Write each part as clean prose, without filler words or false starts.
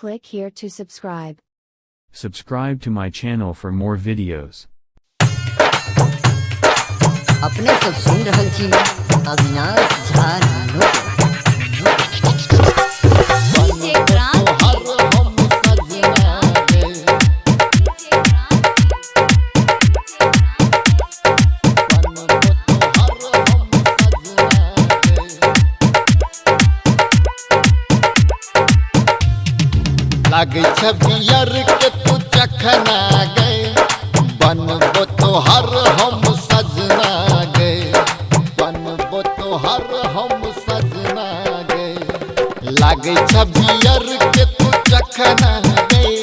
Click here to subscribe. Subscribe to my channel for more videos. अपने सब सुन रहल छी अविनाश झा लागे छबियर के तू चखना गए बनबो तोहर हम सजना गए बनबो तोहर हम सजना गए लागे छबियर के तू चखना गए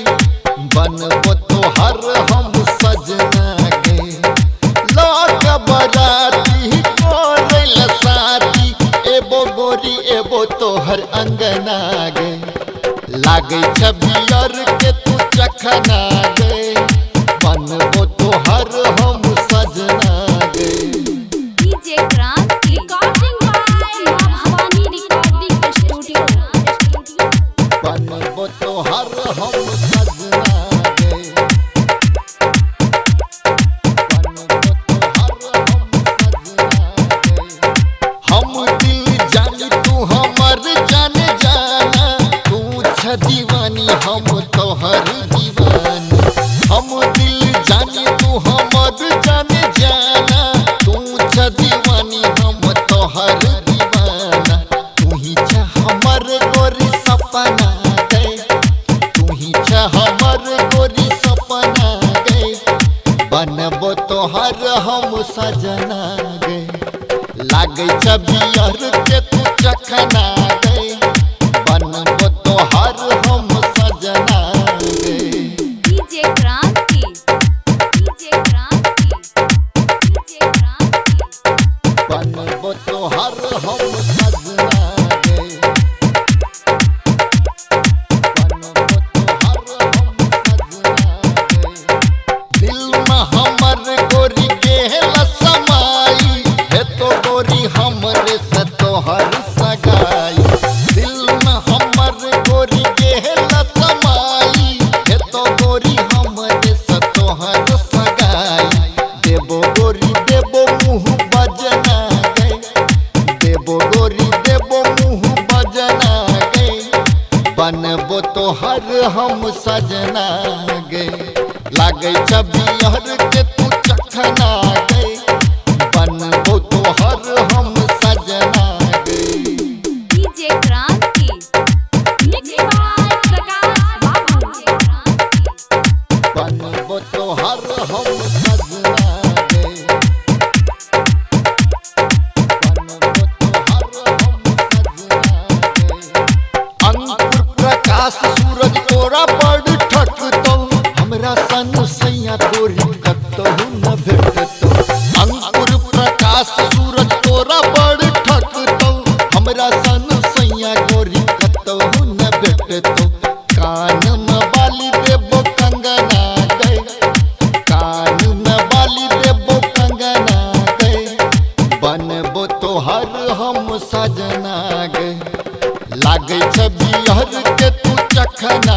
बनबो तोहर हम सजना गए लोग बराती कोरल साथी एबो गोरी एबो तोहर अंगना गए लागे छबियर के तू चखना गए बनबो तोहर हम सजना गए। DJ Kranti recording by Bhavani recording studio बनबो तोहर हम सजना गए बनबो तोहर हम सजना गए हम दिल जानी तू हमर जाने जाना दीवानी हम तोहर दीवानी हम दिल जानी तू हमर जाने जाना तू छ दीवानी हम तोहर दीवाना तू ही छ हमर गोरी सपना गए तू ही छ हमर गोरी सपना गए बनबो तोहर हम सजना गए लागे छबियर के तू चखना गए बनबो तोहर हम सजना गए। डीजे क्रांति बनबो तोहर हम सजना गए बनबो तोहर हम सजना गए दिल में हमर गोरी गेल समाई है तो गोरी हमरे से तोहर सगाई दिल में हमर गोरी गेल समाई है तो गोरी हमरे से तोहर सगाई देबो गोरी देबो मुँह बजना गए देबो गोरी देबो मुँह बजना गए बनबो तोहर हम सजना गए लागे छबियर के तू चखना गए बनबो तोहर हम सजना गए। डीजे क्रांति मिक्स बाय प्रकाश बाबू बनबो तोहर हम सजना गए बनबो तोहर हम सजना गए अंकुर प्रकाश सूरज तोरा बड़ ठकतो हमरा सन सैया तोरी कतहु न भेटतो अंकुर प्रकाश सूरज तोरा बड़ ठकतो हमरा सन सैया गोरी कतहु न भेटतो कान में बाली देबो कंगना गए कान में बाली देबो कंगना गए बनबो तोहर हम सजना गए लागे छबियर के तू चखना